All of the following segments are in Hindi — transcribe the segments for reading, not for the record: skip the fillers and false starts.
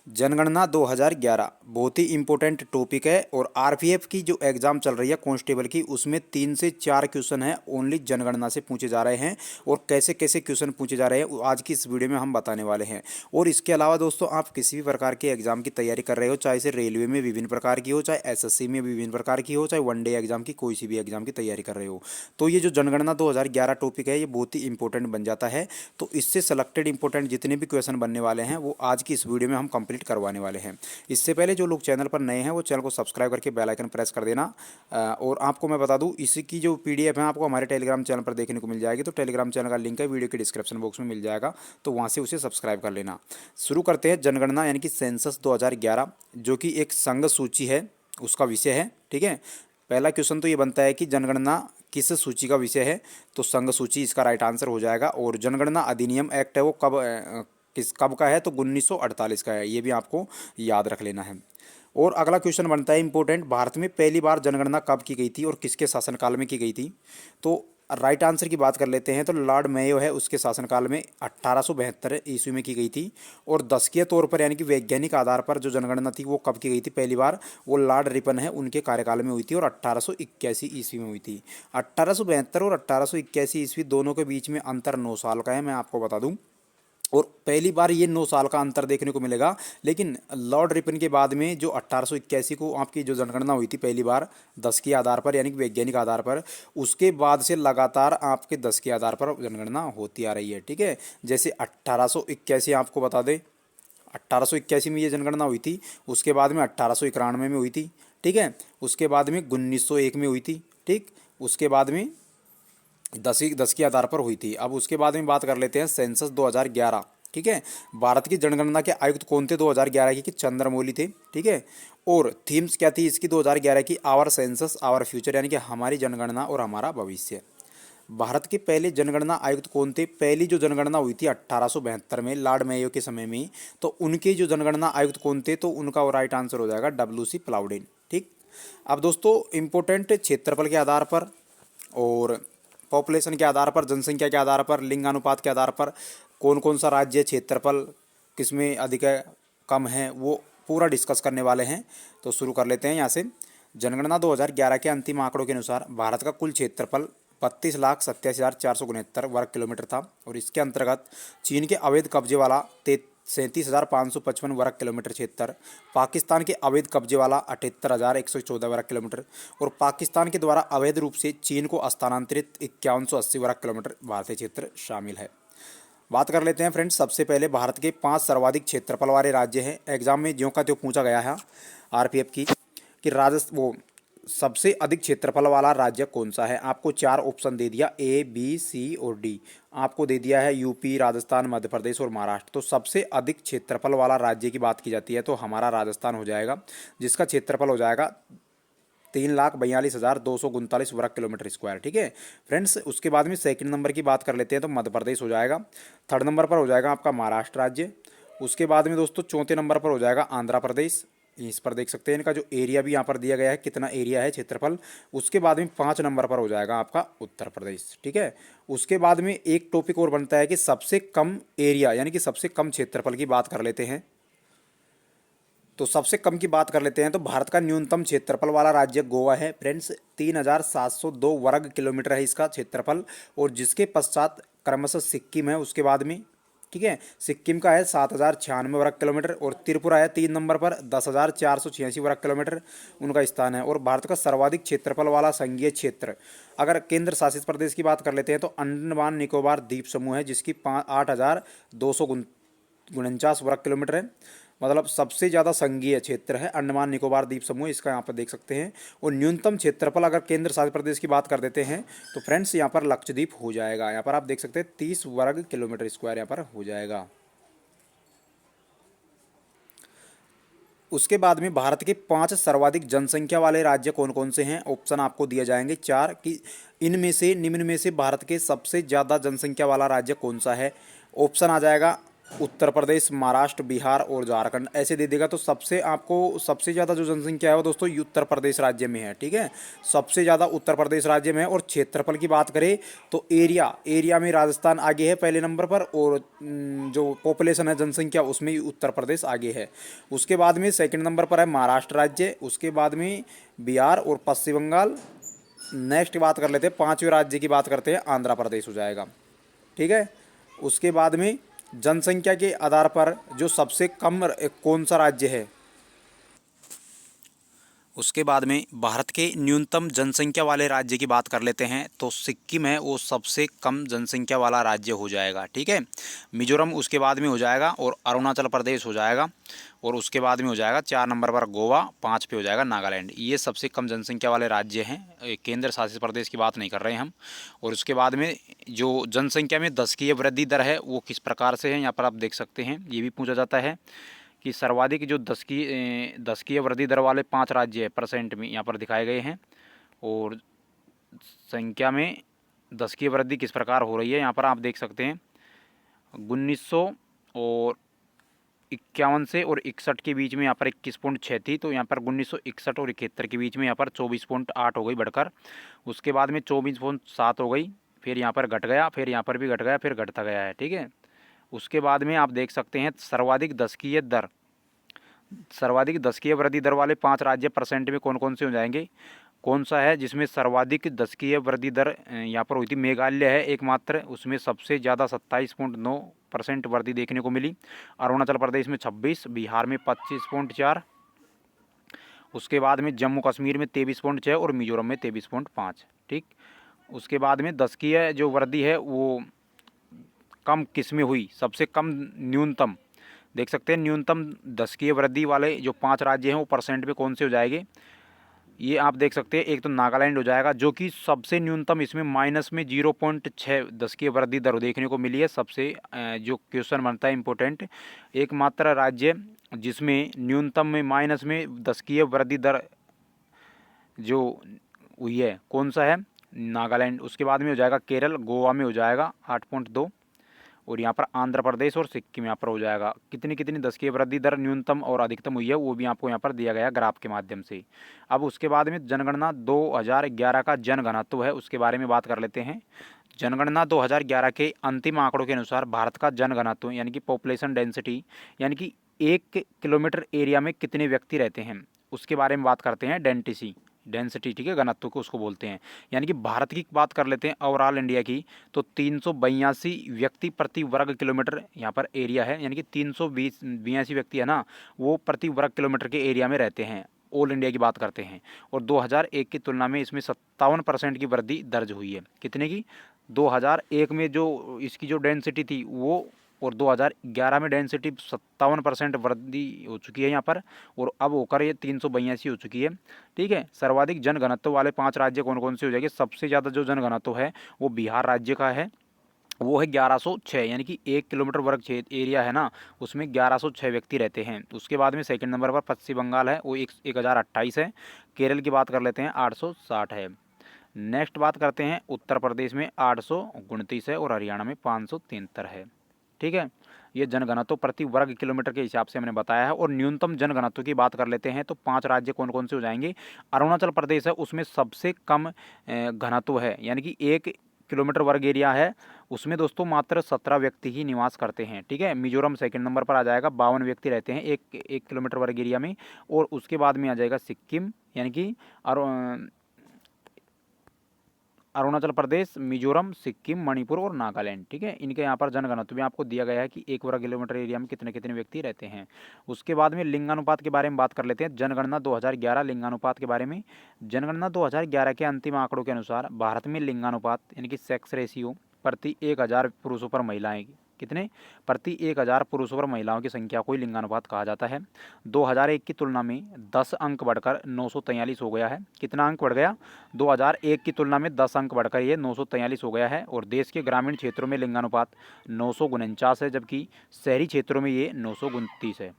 जनगणना 2011 बहुत ही इम्पोर्टेंट टॉपिक है और आरपीएफ की जो एग्ज़ाम चल रही है कांस्टेबल की उसमें 3 से 4 क्वेश्चन है ओनली जनगणना से पूछे जा रहे हैं। और कैसे कैसे क्वेश्चन पूछे जा रहे हैं वो आज की इस वीडियो में हम बताने वाले हैं। और इसके अलावा दोस्तों आप किसी भी प्रकार के एग्जाम की तैयारी कर रहे हो, चाहे से रेलवे में विभिन्न प्रकार की हो, चाहे एसएससी में विभिन्न प्रकार की हो, चाहे वनडे एग्जाम की कोई सी भी एग्जाम की तैयारी कर रहे हो, तो ये जो जनगणना 2011 टॉपिक है ये बहुत ही इंपॉर्टेंट बन जाता है। तो इससे सेलेक्टेड इंपॉर्टेंट जितने भी क्वेश्चन बनने वाले हैं वो आज की इस वीडियो में हम कंप्लीट करवाने वाले हैं। इससे पहले जो लोग चैनल पर नए हैं वो चैनल को सब्सक्राइब करके बेल आइकन प्रेस कर देना। और आपको मैं बता दूं इसकी जो पीडीएफ है आपको हमारे टेलीग्राम चैनल पर देखने को मिल जाएगी। तो टेलीग्राम चैनल का लिंक है वीडियो के डिस्क्रिप्शन बॉक्स में मिल जाएगा, तो वहाँ से उसे सब्सक्राइब कर लेना। शुरू करते हैं जनगणना यानी कि सेंसस 2011 जो कि एक संघ सूची है उसका विषय है। ठीक है, पहला क्वेश्चन तो ये बनता है कि जनगणना किस सूची का विषय है, तो संघ सूची इसका राइट आंसर हो जाएगा। और जनगणना अधिनियम एक्ट है वो कब का है, तो 1948 का है, ये भी आपको याद रख लेना है। और अगला क्वेश्चन बनता है इंपॉर्टेंट, भारत में पहली बार जनगणना कब की गई थी और किसके शासनकाल में की गई थी। तो राइट आंसर की बात कर लेते हैं तो लॉर्ड मेयो है उसके शासनकाल में 1872 ईस्वी में की गई थी। और दशकीय तौर पर यानी कि वैज्ञानिक आधार पर जो जनगणना थी वो कब की गई थी पहली बार, वो लॉर्ड रिपन है उनके कार्यकाल में हुई थी और 1881 ईस्वी में हुई थी। 1872 और 1881 ईस्वी दोनों के बीच में अंतर 9 साल का है, मैं आपको बता दूं। और पहली बार ये 9 साल का अंतर देखने को मिलेगा। लेकिन लॉर्ड रिपन के बाद में जो 1881 को आपकी जो जनगणना हुई थी पहली बार 10 के आधार पर यानी कि वैज्ञानिक आधार पर, उसके बाद से लगातार आपके 10 के आधार पर जनगणना होती आ रही है। ठीक है, जैसे 1881 आपको बता दें 1881 में ये जनगणना हुई थी, उसके बाद में 1891 में हुई थी। ठीक है, उसके बाद में 1901 में हुई थी। ठीक, उसके बाद में 10 के आधार पर हुई थी। अब उसके बाद में बात कर लेते हैं सेंसस 2011। ठीक है, भारत की जनगणना के आयुक्त कौन थे 2011 की, कि चंद्रमौली थे। ठीक है, और थीम्स क्या थी इसकी 2011 की, आवर सेंसस आवर फ्यूचर यानी कि हमारी जनगणना और हमारा भविष्य। भारत के पहले जनगणना आयुक्त कौन थे, पहली जो जनगणना हुई थी 1872 में लॉर्ड मेयो के समय में, तो उनके जो जनगणना आयुक्त कौन थे, तो उनका राइट आंसर हो जाएगा WC प्लाउडेन। ठीक, अब दोस्तों इंपॉर्टेंट क्षेत्रफल के आधार पर और पॉपुलेशन के आधार पर, जनसंख्या के आधार पर, लिंगानुपात के आधार पर कौन कौन सा राज्य क्षेत्रफल किसमें अधिक है कम है वो पूरा डिस्कस करने वाले हैं। तो शुरू कर लेते हैं यहाँ से। जनगणना 2011 के अंतिम आंकड़ों के अनुसार भारत का कुल क्षेत्रफल 32,87,469 वर्ग किलोमीटर था। और इसके अंतर्गत चीन के अवैध कब्जे वाला 37,555 वर्ग किलोमीटर क्षेत्र, पाकिस्तान के अवैध कब्जे वाला 78,114 वर्ग किलोमीटर और पाकिस्तान के द्वारा अवैध रूप से चीन को स्थानांतरित 5180 वर्ग किलोमीटर भारतीय क्षेत्र शामिल है। बात कर लेते हैं फ्रेंड्स, सबसे पहले भारत के 5 सर्वाधिक क्षेत्रफल वाले राज्य हैं। एग्जाम में ज्यों का त्यों पूछा गया है आरपीएफ की कि सबसे अधिक क्षेत्रफल वाला राज्य कौन सा है। आपको 4 ऑप्शन दे दिया, A, B, C और D। आपको दे दिया है यूपी, राजस्थान, मध्य प्रदेश और महाराष्ट्र। तो सबसे अधिक क्षेत्रफल वाला राज्य की बात की जाती है तो हमारा राजस्थान हो जाएगा, जिसका क्षेत्रफल हो जाएगा 3,42,239 वर्ग किलोमीटर स्क्वायर। ठीक है फ्रेंड्स, उसके बाद में सेकंड नंबर की बात कर लेते हैं तो मध्य प्रदेश हो जाएगा। थर्ड नंबर पर हो जाएगा आपका महाराष्ट्र राज्य। उसके बाद में दोस्तों चौथे नंबर पर हो जाएगा आंध्र प्रदेश। इस पर देख सकते हैं इनका जो एरिया भी यहाँ पर दिया गया है, कितना एरिया है क्षेत्रफल। उसके बाद में 5 नंबर पर हो जाएगा आपका उत्तर प्रदेश। ठीक है, उसके बाद में एक टॉपिक और बनता है कि सबसे कम एरिया यानी कि सबसे कम क्षेत्रफल की बात कर लेते हैं। तो सबसे कम की बात कर लेते हैं तो भारत का न्यूनतम क्षेत्रफल वाला राज्य गोवा है फ्रेंड्स, 3,702 वर्ग किलोमीटर है इसका क्षेत्रफल। और जिसके पश्चात क्रमशः सिक्किम है उसके बाद में। ठीक है, सिक्किम का है 7,096 वर्ग किलोमीटर और त्रिपुरा है 3 नंबर पर 10,486 वर्ग किलोमीटर उनका स्थान है। और भारत का सर्वाधिक क्षेत्रफल वाला संघीय क्षेत्र अगर केंद्र शासित प्रदेश की बात कर लेते हैं तो अंडमान निकोबार द्वीप समूह है, जिसकी 8,249 वर्ग किलोमीटर है। मतलब सबसे ज़्यादा संघीय क्षेत्र है अंडमान निकोबार द्वीप समूह, इसका यहाँ पर देख सकते हैं। और न्यूनतम क्षेत्रफल अगर केंद्र शासित प्रदेश की बात कर देते हैं तो फ्रेंड्स यहाँ पर लक्षद्वीप हो जाएगा। यहाँ पर आप देख सकते हैं 30 वर्ग किलोमीटर स्क्वायर यहाँ पर हो जाएगा। उसके बाद में भारत के 5 सर्वाधिक जनसंख्या वाले राज्य कौन कौन से हैं, ऑप्शन आपको दिए जाएंगे 4 कि निम्न में से भारत के सबसे ज़्यादा जनसंख्या वाला राज्य कौन सा है। ऑप्शन आ जाएगा उत्तर प्रदेश, महाराष्ट्र, बिहार और झारखंड ऐसे दे देगा। तो सबसे आपको सबसे ज़्यादा जो जनसंख्या है वो दोस्तों ये उत्तर प्रदेश राज्य में है, ठीक है। सबसे ज़्यादा उत्तर प्रदेश राज्य में है। और क्षेत्रफल की बात करें तो एरिया में राजस्थान आगे है पहले नंबर पर, और जो पॉपुलेशन है जनसंख्या उसमें ही उत्तर प्रदेश आगे है। उसके बाद में सेकंड नंबर पर है महाराष्ट्र राज्य, उसके बाद में बिहार और पश्चिम बंगाल। नेक्स्ट बात कर लेते हैं, पांचवें राज्य की बात करते हैं, आंध्र प्रदेश हो जाएगा, ठीक है। उसके बाद में जनसंख्या के आधार पर जो सबसे कम कौन सा राज्य है, उसके बाद में भारत के न्यूनतम जनसंख्या वाले राज्य की बात कर लेते हैं तो सिक्किम है वो सबसे कम जनसंख्या वाला राज्य हो जाएगा, ठीक है। मिजोरम उसके बाद में हो जाएगा, और अरुणाचल प्रदेश हो जाएगा, और उसके बाद में हो जाएगा 4 नंबर पर गोवा, 5 पे हो जाएगा नागालैंड। ये सबसे कम जनसंख्या वाले राज्य हैं, केंद्र शासित प्रदेश की बात नहीं कर रहे हैं हम। और उसके बाद में जो जनसंख्या में दशकीय वृद्धि दर है वो किस प्रकार से है, यहाँ पर आप देख सकते हैं। ये भी पूछा जाता है कि सर्वाधिक जो दशकीय वृद्धि दर वाले 5 राज्य है परसेंट में यहाँ पर दिखाए गए हैं, और संख्या में दशकीय वृद्धि किस प्रकार हो रही है यहाँ पर आप देख सकते हैं। 1900 और 51 से और 61 के बीच में यहाँ पर 21.6 थी, तो यहाँ पर 1961 और 71 के बीच में यहाँ पर 24.8 हो गई बढ़कर। उसके बाद में 24.7 हो गई, फिर यहाँ पर घट गया, फिर यहाँ पर भी घट गया, फिर घटता गया है, ठीक है। उसके बाद में आप देख सकते हैं सर्वाधिक दशकीय वृद्धि दर वाले 5 राज्य परसेंट में कौन कौन से हो जाएंगे। कौन सा है जिसमें सर्वाधिक दशकीय वृद्धि दर यहाँ पर हुई थी, मेघालय है एकमात्र, उसमें सबसे ज़्यादा 27.9% वृद्धि देखने को मिली। अरुणाचल प्रदेश में 26, बिहार में 25.4, उसके बाद में जम्मू कश्मीर में 23.6 और मिजोरम में 23.5, ठीक। उसके बाद में दशकीय जो वृद्धि है वो कम किस में हुई, सबसे कम न्यूनतम देख सकते हैं। न्यूनतम दशकीय वृद्धि वाले जो 5 राज्य हैं वो परसेंट पे कौन से हो जाएंगे, ये आप देख सकते हैं। एक तो नागालैंड हो जाएगा जो कि सबसे न्यूनतम, इसमें माइनस में 0.6 दशकीय वृद्धि दर देखने को मिली है। सबसे जो क्वेश्चन बनता है इम्पोर्टेंट, एकमात्र राज्य जिसमें न्यूनतम में माइनस में दशकीय वृद्धि दर जो हुई है कौन सा है, नागालैंड। उसके बाद में हो जाएगा केरल, गोवा में हो जाएगा 8.2, और यहाँ पर आंध्र प्रदेश और सिक्किम यहाँ पर हो जाएगा। कितनी कितनी दशकीय वृद्धि दर न्यूनतम और अधिकतम हुई है वो भी आपको यहाँ पर दिया गया ग्राफ के माध्यम से। अब उसके बाद में जनगणना 2011 का जनघनत्व है, उसके बारे में बात कर लेते हैं। जनगणना 2011 के अंतिम आंकड़ों के अनुसार भारत का जनघनत्व यानी कि पॉपुलेशन डेंसिटी, यानी कि 1 किलोमीटर एरिया में कितने व्यक्ति रहते हैं उसके बारे में बात करते हैं। डेंसिटी, ठीक है, घनत्व को उसको बोलते हैं। यानी कि भारत की बात कर लेते हैं, ओवरऑल इंडिया की, तो 382 व्यक्ति प्रति वर्ग किलोमीटर यहाँ पर एरिया है, यानी कि 382 व्यक्ति है ना वो प्रति वर्ग किलोमीटर के एरिया में रहते हैं। ऑल इंडिया की बात करते हैं। और 2001 की तुलना में इसमें 57% की वृद्धि दर्ज हुई है। कितने की, 2001 में जो इसकी जो डेंसिटी थी वो, और 2011 में डेंसिटी 57% वृद्धि हो चुकी है यहाँ पर, और अब होकर ये 382 हो चुकी है, ठीक है। सर्वाधिक जनघनत्व वाले 5 राज्य कौन कौन से हो जाएंगे। सबसे ज़्यादा जो जनघनत्व है वो बिहार राज्य का है, वो है 1106, यानी कि 1 किलोमीटर वर्ग क्षेत्र एरिया है ना उसमें 1106 व्यक्ति रहते हैं। उसके बाद में सेकंड नंबर पर पश्चिम बंगाल है, वो 1028 है। केरल की बात कर लेते हैं, 860 है। नेक्स्ट बात करते हैं उत्तर प्रदेश में 829 है, और हरियाणा में 573 है, ठीक है। ये जनघनत्व प्रति वर्ग किलोमीटर के हिसाब से हमने बताया है। और न्यूनतम जनघनत्व की बात कर लेते हैं तो 5 राज्य कौन कौन से हो जाएंगे। अरुणाचल प्रदेश है, उसमें सबसे कम घनत्व है, यानी कि 1 किलोमीटर वर्ग एरिया है, उसमें दोस्तों मात्र 17 व्यक्ति ही निवास करते हैं, ठीक है। मिजोरम सेकंड नंबर पर आ जाएगा, 52 व्यक्ति रहते हैं एक किलोमीटर वर्ग एरिया में। और उसके बाद में आ जाएगा सिक्किम, यानी कि अरुणाचल प्रदेश, मिजोरम, सिक्किम, मणिपुर और नागालैंड, ठीक है। इनके यहाँ पर जनघनत्व भी आपको दिया गया है कि 1 वर्ग किलोमीटर एरिया में कितने कितने व्यक्ति रहते हैं। उसके बाद में लिंगानुपात के बारे में बात कर लेते हैं। जनगणना 2011 लिंगानुपात के बारे में। जनगणना 2011 के अंतिम आंकड़ों के अनुसार भारत में लिंगानुपात यानी कि सेक्स रेशियो प्रति 1000 पुरुषों पर महिलाएं, कितने, प्रति 1000 पुरुषों पर महिलाओं की संख्या को ही लिंगानुपात कहा जाता है। 2001 की तुलना में 10 अंक बढ़कर 943 हो गया है। कितना अंक बढ़ गया, 2001 की तुलना में 10 अंक बढ़कर ये 943 हो गया है। और देश के ग्रामीण क्षेत्रों में लिंगानुपात 949 है, जबकि शहरी क्षेत्रों में ये 929 है।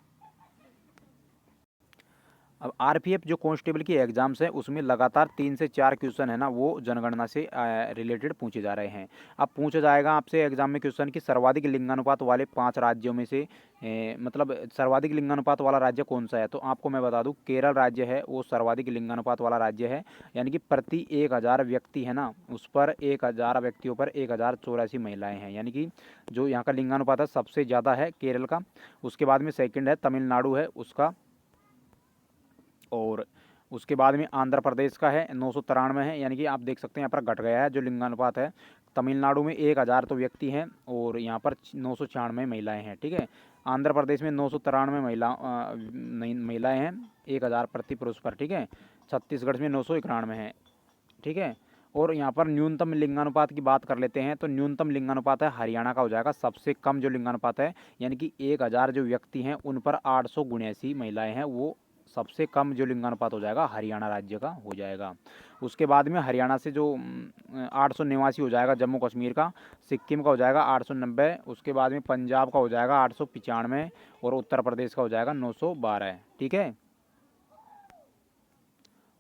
अब आरपीएफ जो कांस्टेबल की एग्जाम्स है उसमें लगातार 3 से 4 क्वेश्चन है ना वो जनगणना से रिलेटेड पूछे जा रहे हैं। अब पूछा जाएगा आपसे एग्जाम में क्वेश्चन कि सर्वाधिक लिंगानुपात वाले 5 राज्यों में से मतलब सर्वाधिक लिंगानुपात वाला राज्य कौन सा है। तो आपको मैं बता दूं केरल राज्य है वो सर्वाधिक लिंगानुपात वाला राज्य है, यानी कि प्रति 1000 व्यक्ति है ना उस पर 1000 व्यक्तियों पर 1084 महिलाएं हैं, यानी कि जो यहाँ का लिंगानुपात है सबसे ज़्यादा है केरल का। उसके बाद में सेकंड है तमिलनाडु है उसका, और उसके बाद में आंध्र प्रदेश का है 993 है, यानी कि आप देख सकते हैं यहाँ पर घट गया है जो लिंगानुपात है। तमिलनाडु में 1000 तो व्यक्ति हैं और यहाँ पर 996 महिलाएं हैं, ठीक है। आंध्र प्रदेश में 993 महिलाएं हैं 1000 प्रति पुरुष पर, ठीक है। छत्तीसगढ़ में 991 है, ठीक है। और यहाँ पर न्यूनतम लिंगानुपात की बात कर लेते हैं तो न्यूनतम लिंगानुपात है हरियाणा का हो जाएगा सबसे कम जो लिंगानुपात है, यानी कि 1000 जो व्यक्ति हैं उन पर 879 महिलाएं हैं, वो सबसे कम जो लिंगानुपात हो जाएगा हरियाणा राज्य का हो जाएगा। उसके बाद में हरियाणा से जो 889 हो जाएगा जम्मू कश्मीर का, सिक्किम का हो जाएगा 890, उसके बाद में पंजाब का हो जाएगा 895 और उत्तर प्रदेश का हो जाएगा 912, ठीक है।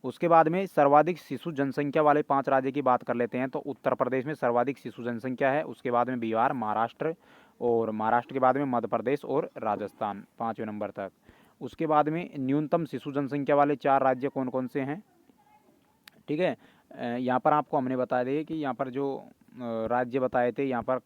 उसके बाद में सर्वाधिक शिशु जनसंख्या वाले 5 राज्य की बात कर लेते हैं तो उत्तर प्रदेश में सर्वाधिक शिशु जनसंख्या है, उसके बाद में बिहार, महाराष्ट्र, और महाराष्ट्र के बाद में मध्य प्रदेश और राजस्थान 5वें नंबर तक। उसके बाद में न्यूनतम शिशु जनसंख्या वाले 4 राज्य कौन कौन से हैं, ठीक है। यहाँ पर आपको हमने बता दिए कि यहाँ पर जो राज्य बताए थे, यहाँ पर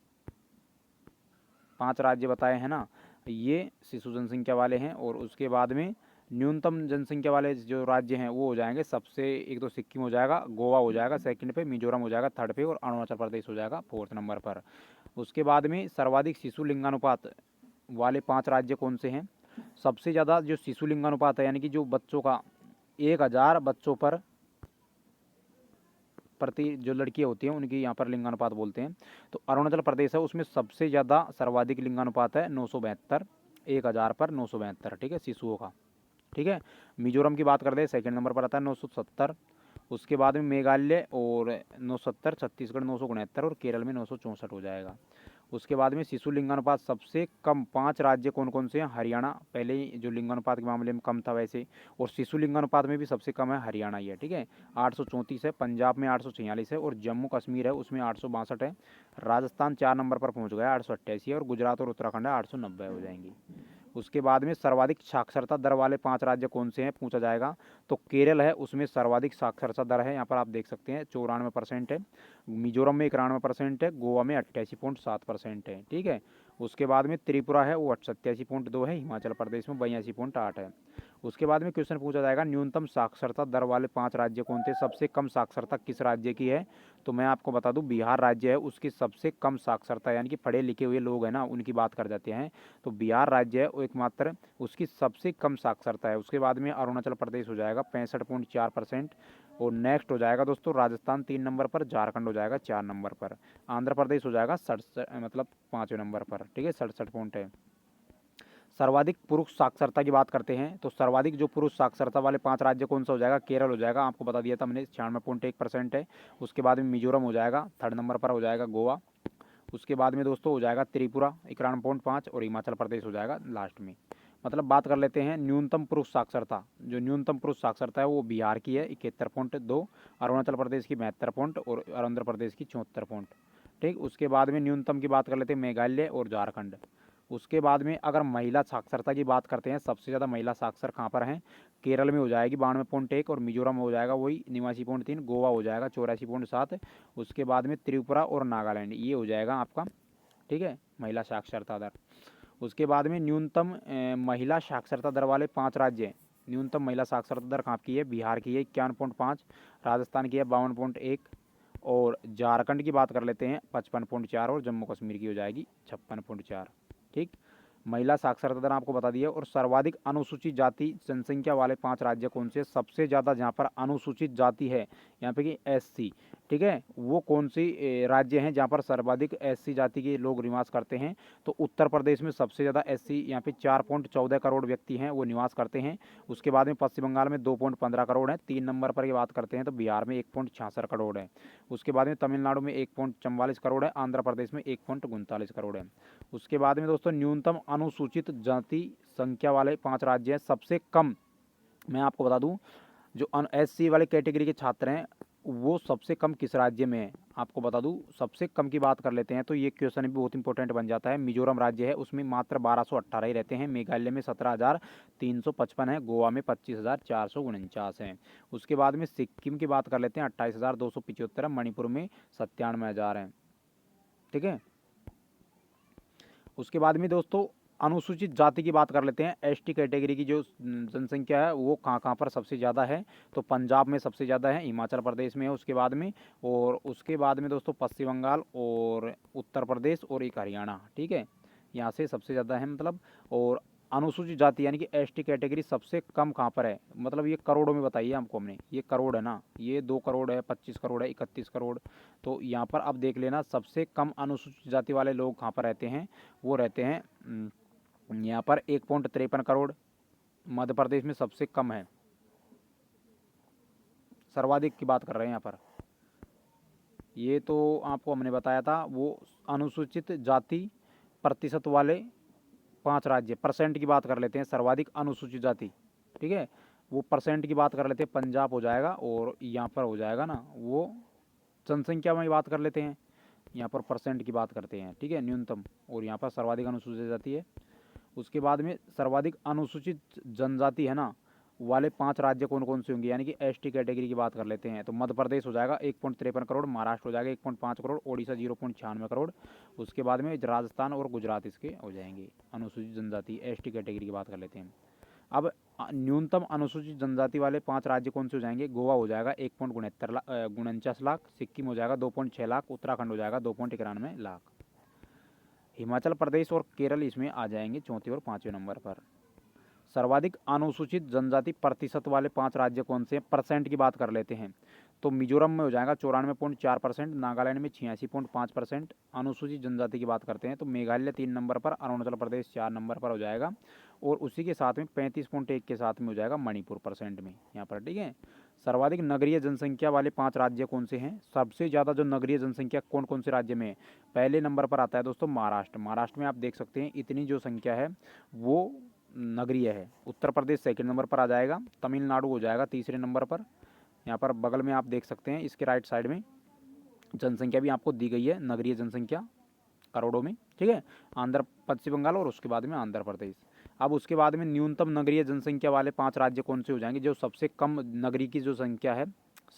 5 राज्य बताए हैं ना, ये शिशु जनसंख्या वाले हैं। और उसके बाद में न्यूनतम जनसंख्या वाले जो राज्य हैं वो हो जाएंगे सबसे, एक तो सिक्किम हो जाएगा, गोवा हो जाएगा सेकंड पे, मिजोरम हो जाएगा थर्ड पे और अरुणाचल प्रदेश हो जाएगा फोर्थ नंबर पर। उसके बाद में सर्वाधिक शिशु लिंगानुपात वाले 5 राज्य कौन से हैं। सबसे ज़्यादा जो शिशु लिंगानुपात है यानी कि जो बच्चों का 1000 बच्चों पर प्रति जो लड़कियां होती हैं उनकी यहाँ पर लिंगानुपात बोलते हैं, तो अरुणाचल प्रदेश है उसमें सबसे ज़्यादा सर्वाधिक लिंगानुपात है 972, 1000 पर 972, ठीक है, शिशुओं का, ठीक है। मिजोरम की बात करते हैं सेकंड नंबर पर आता है 970, उसके बाद में मेघालय और 970, छत्तीसगढ़ 969 और केरल में 964 हो जाएगा। उसके बाद में शिशु लिंगानुपात सबसे कम 5 राज्य कौन कौन से हैं। हरियाणा पहले ही जो लिंगानुपात के मामले में कम था वैसे, और शिशु लिंगानुपात में भी सबसे कम है हरियाणा ही है, ठीक है, 834 है। पंजाब में 846 है और जम्मू कश्मीर है उसमें 862 है। राजस्थान 4 नंबर पर पहुंच गया 888 है, और गुजरात और उत्तराखंड है 890 हो जाएंगी। उसके बाद में सर्वाधिक साक्षरता दर वाले 5 राज्य कौन से हैं पूछा जाएगा, तो केरल है उसमें सर्वाधिक साक्षरता दर है, यहाँ पर आप देख सकते हैं 94% है। मिजोरम में 91% है, गोवा में 88.7% है, ठीक है। उसके बाद में त्रिपुरा है वो 87.2 है, हिमाचल प्रदेश में 82.8 है। उसके बाद में क्वेश्चन पूछा जाएगा न्यूनतम साक्षरता दर वाले 5 राज्य कौन थे, सबसे कम साक्षरता किस राज्य की है। तो मैं आपको बता दूं बिहार राज्य है उसकी सबसे कम साक्षरता, यानी कि पढ़े लिखे हुए लोग हैं ना उनकी बात कर जाते हैं, तो बिहार राज्य है वो एकमात्र उसकी सबसे कम साक्षरता है। उसके बाद में अरुणाचल प्रदेश हो जाएगा 65.4%, और नेक्स्ट हो जाएगा दोस्तों राजस्थान 3 नंबर पर, झारखंड हो जाएगा 4 नंबर पर, आंध्र प्रदेश हो जाएगा 67 मतलब 5वें नंबर पर, ठीक है, 67 पॉइंट है। सर्वाधिक पुरुष साक्षरता की बात करते हैं तो सर्वाधिक जो पुरुष साक्षरता वाले 5 राज्य कौन सा हो जाएगा, केरल हो जाएगा, आपको बता दिया था मैंने 96.1% है। उसके बाद में मिजोरम हो जाएगा थर्ड नंबर पर, हो जाएगा गोवा। उसके बाद में दोस्तों हो जाएगा त्रिपुरा 91.5 और हिमाचल प्रदेश हो जाएगा लास्ट में। मतलब बात कर लेते हैं न्यूनतम पुरुष साक्षरता, जो न्यूनतम पुरुष साक्षरता है वो बिहार की है 71.2, अरुणाचल प्रदेश की 72 पॉइंट और आंध्र प्रदेश की 74 पॉइंट, ठीक। उसके बाद में न्यूनतम की बात कर लेते हैं मेघालय और झारखंड। उसके बाद में अगर महिला साक्षरता की बात करते हैं सबसे ज़्यादा महिला साक्षर कहाँ पर हैं, केरल में हो जाएगी 92.1 और मिजोरम हो जाएगा वही 89.3, गोवा हो जाएगा 84.7, उसके बाद में त्रिपुरा और नागालैंड ये हो जाएगा आपका, ठीक है, महिला साक्षरता दर। उसके बाद में न्यूनतम महिला साक्षरता दर वाले 5 राज्य, न्यूनतम महिला साक्षरता दर कहाँ की है, बिहार की है 51.5, राजस्थान की है 52.1 और झारखंड की बात कर लेते हैं 55.4 और जम्मू कश्मीर की हो जाएगी 56.4, ठीक। महिला साक्षरता दर आपको बता दिया। और सर्वाधिक अनुसूचित जाति जनसंख्या वाले 5 राज्य कौन से, सबसे ज़्यादा जहाँ पर अनुसूचित जाति है यहाँ पे कि एससी, ठीक है, वो कौन सी राज्य हैं जहाँ पर सर्वाधिक एससी जाति के लोग निवास करते हैं। तो उत्तर प्रदेश में सबसे ज़्यादा एससी यहाँ पे 4.14 करोड़ व्यक्ति हैं वो निवास करते हैं। उसके बाद में पश्चिम बंगाल में 2.15 करोड़ है, 3 नंबर पर की बात करते हैं तो बिहार में 1.66 करोड़ है। उसके बाद में तमिलनाडु में 1.44 करोड़ है, आंध्र प्रदेश में 1.39 करोड़ है। उसके बाद में दोस्तों न्यूनतम अनुसूचित जाति संख्या वाले 5 राज्य हैं, सबसे कम मैं आपको बता दूं, जो SC वाले कैटेगरी के छात्र हैं वो सबसे कम किस राज्य में है, आपको बता दूं। सबसे कम की बात कर लेते हैं तो ये क्वेश्चन भी बहुत इंपॉर्टेंट बन जाता है। मिजोरम राज्य है, उसमें मात्र 1218 ही रहते हैं। मेघालय में 17,355 है। गोवा में 25,449 हैं। उसके बाद में सिक्किम की बात कर लेते हैं, 28,275 है। मणिपुर में 97,000 हैं। ठीक है। उसके बाद में दोस्तों अनुसूचित जाति की बात कर लेते हैं। ST कैटेगरी की जो जनसंख्या है वो कहाँ कहाँ पर सबसे ज़्यादा है, तो पंजाब में सबसे ज़्यादा है, हिमाचल प्रदेश में है उसके बाद में, और उसके बाद में दोस्तों पश्चिम बंगाल और उत्तर प्रदेश और एक हरियाणा। ठीक है, यहाँ से सबसे ज़्यादा है मतलब। और अनुसूचित जाति यानी कि ST कैटेगरी सबसे कम कहाँ पर है, मतलब ये करोड़ों में बताइए हमको, हमने ये करोड़ है ना, ये 2 करोड़ है, 25 करोड़ है, 31 करोड़। तो यहाँ पर अब देख लेना सबसे कम अनुसूचित जाति वाले लोग कहाँ पर रहते हैं, वो रहते हैं यहाँ पर 1.53 करोड़। मध्य प्रदेश में सबसे कम है, सर्वाधिक की बात कर रहे हैं यहाँ पर। ये तो आपको हमने बताया था, वो अनुसूचित जाति प्रतिशत वाले 5 राज्य, परसेंट की बात कर लेते हैं, सर्वाधिक अनुसूचित जाति। ठीक है, वो परसेंट की बात कर लेते हैं, पंजाब हो जाएगा, और यहाँ पर हो जाएगा ना वो जनसंख्या में बात कर लेते हैं, यहाँ पर परसेंट की बात करते हैं। ठीक है, न्यूनतम, और यहाँ पर सर्वाधिक अनुसूचित जाति है। उसके बाद में सर्वाधिक अनुसूचित जनजाति है ना वाले 5 राज्य कौन कौन से होंगे, यानी कि ST कैटेगरी की बात कर लेते हैं तो मध्य प्रदेश हो जाएगा 1.53 करोड़, महाराष्ट्र हो जाएगा 1.5 करोड़, ओडिशा 0.96 करोड़। उसके बाद में राजस्थान और गुजरात इसके हो जाएंगे। अनुसूचित जनजाति ST कैटेगरी की बात कर लेते हैं। अब न्यूनतम अनुसूचित जनजाति वाले 5 राज्य कौन से हो जाएंगे, गोवा हो जाएगा 1.69 लाख, सिक्किम हो जाएगा 2.6 लाख, उत्तराखंड हो जाएगा 2.91 लाख, हिमाचल प्रदेश और केरल इसमें आ जाएंगे चौथे और पाँचवें नंबर पर। सर्वाधिक अनुसूचित जनजाति प्रतिशत वाले 5 राज्य कौन से हैं, परसेंट की बात कर लेते हैं तो मिजोरम में हो जाएगा 94.4%, नागालैंड में 86.5%। अनुसूचित जनजाति की बात करते हैं तो मेघालय 3 नंबर पर, अरुणाचल प्रदेश 4 नंबर पर हो जाएगा, और उसी के साथ में 35.1 के साथ में हो जाएगा मणिपुर परसेंट में यहाँ पर। ठीक है, सर्वाधिक नगरीय जनसंख्या वाले 5 राज्य कौन से हैं, सबसे ज़्यादा जो नगरीय जनसंख्या कौन कौन से राज्य में है, पहले नंबर पर आता है दोस्तों महाराष्ट्र। महाराष्ट्र में आप देख सकते हैं इतनी जो संख्या है वो नगरीय है। उत्तर प्रदेश सेकंड नंबर पर आ जाएगा, तमिलनाडु हो जाएगा तीसरे नंबर पर। यहाँ पर बगल में आप देख सकते हैं इसके राइट साइड में जनसंख्या भी आपको दी गई है, नगरीय जनसंख्या करोड़ों में। ठीक है, आंध्र पश्चिम बंगाल और उसके बाद में आंध्र प्रदेश। अब उसके बाद में न्यूनतम नगरीय जनसंख्या वाले 5 राज्य कौन से हो जाएंगे, जो सबसे कम नगरी की जो संख्या है,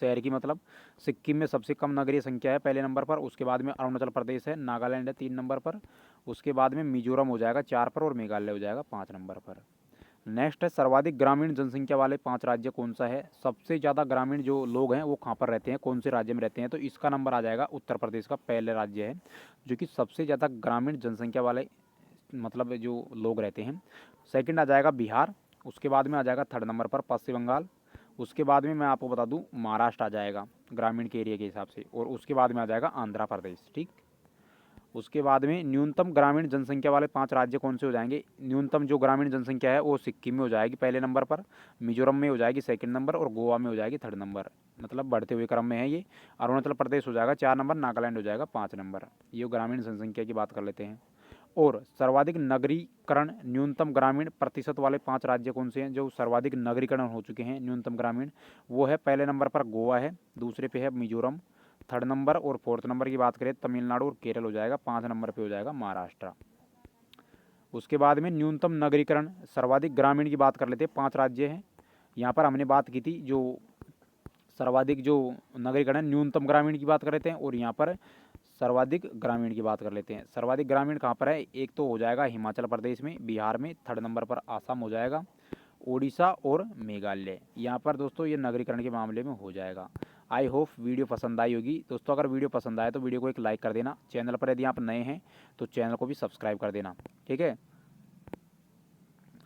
शहर की मतलब, सिक्किम में सबसे कम नगरीय संख्या है पहले नंबर पर, उसके बाद में अरुणाचल प्रदेश है, नागालैंड है 3 नंबर पर, उसके बाद में मिजोरम हो जाएगा 4 पर, और मेघालय हो जाएगा 5 नंबर पर। नेक्स्ट है सर्वाधिक ग्रामीण जनसंख्या वाले 5 राज्य कौन सा है, सबसे ज़्यादा ग्रामीण जो लोग हैं वो कहाँ पर रहते हैं, कौन से राज्य में रहते हैं, तो इसका नंबर आ जाएगा उत्तर प्रदेश का, पहले राज्य है जो कि सबसे ज़्यादा ग्रामीण जनसंख्या वाले मतलब जो लोग रहते हैं। सेकंड आ जाएगा बिहार, उसके बाद में आ जाएगा थर्ड नंबर पर पश्चिम बंगाल, उसके बाद में मैं आपको बता दूं महाराष्ट्र आ जाएगा ग्रामीण के एरिया के हिसाब से, और उसके बाद में आ जाएगा आंध्र प्रदेश। ठीक, उसके बाद में न्यूनतम ग्रामीण जनसंख्या वाले 5 राज्य कौन से हो जाएंगे, न्यूनतम जो ग्रामीण जनसंख्या है वो सिक्किम में हो जाएगी पहले नंबर पर, मिजोरम में हो जाएगी सेकंड नंबर, और गोवा में हो जाएगी थर्ड नंबर, मतलब बढ़ते हुए क्रम में है ये। अरुणाचल प्रदेश हो जाएगा 4 नंबर, नागालैंड हो जाएगा 5 नंबर। ये ग्रामीण जनसंख्या की बात कर लेते हैं। और सर्वाधिक नगरीकरण न्यूनतम ग्रामीण प्रतिशत वाले 5 राज्य कौन से हैं जो सर्वाधिक नगरीकरण हो चुके हैं न्यूनतम ग्रामीण, वो है पहले नंबर पर गोवा है, दूसरे पे है मिजोरम, थर्ड नंबर और फोर्थ नंबर की बात करें तमिलनाडु और केरल हो जाएगा, 5 नंबर पे हो जाएगा महाराष्ट्र। उसके बाद में न्यूनतम नगरीकरण सर्वाधिक ग्रामीण की बात कर लेते हैं, 5 राज्य हैं यहाँ पर हमने बात की थी, जो सर्वाधिक जो नगरीकरण न्यूनतम ग्रामीण की बात कर लेते हैं, और यहाँ पर सर्वाधिक ग्रामीण की बात कर लेते हैं। सर्वाधिक ग्रामीण कहाँ पर है, एक तो हो जाएगा हिमाचल प्रदेश में, बिहार में, थर्ड नंबर पर आसाम हो जाएगा, ओडिशा और मेघालय। यहाँ पर दोस्तों ये नगरीकरण के मामले में हो जाएगा। आई होप वीडियो पसंद आई होगी दोस्तों। अगर वीडियो पसंद आए तो वीडियो को एक लाइक कर देना, चैनल पर यदि आप नए हैं तो चैनल को भी सब्सक्राइब कर देना। ठीक है,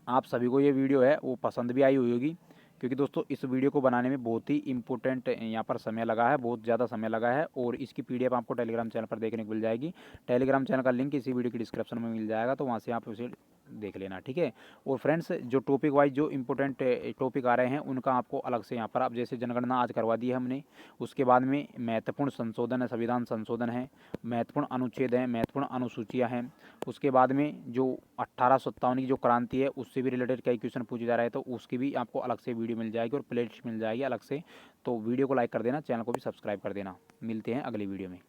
आप सभी को ये वीडियो है वो पसंद भी आई हुई होगी, क्योंकि दोस्तों इस वीडियो को बनाने में बहुत ही इंपॉर्टेंट यहाँ पर समय लगा है, बहुत ज़्यादा समय लगा है, और इसकी PDF आपको टेलीग्राम चैनल पर देखने को मिल जाएगी। टेलीग्राम चैनल का लिंक इसी वीडियो की डिस्क्रिप्शन में मिल जाएगा, तो वहाँ से आप उसे देख लेना, ठीक है। और फ्रेंड्स जो टॉपिक वाइज जो इंपॉर्टेंट टॉपिक आ रहे हैं उनका आपको अलग से यहाँ पर, अब जैसे जनगणना आज करवा दी है हमने, उसके बाद में महत्वपूर्ण संशोधन है, संविधान संशोधन है, महत्वपूर्ण अनुच्छेद हैं, महत्वपूर्ण अनुसूचियाँ हैं, उसके बाद में जो 1857 की जो क्रांति है उससे भी रिलेटेड कई क्वेश्चन पूछे जा रहे हैं, तो उसकी भी आपको अलग से वीडियो मिल जाएगी और प्लेलिस्ट मिल जाएगी अलग से। तो वीडियो को लाइक कर देना, चैनल को भी सब्सक्राइब कर देना। मिलते हैं अगली वीडियो में।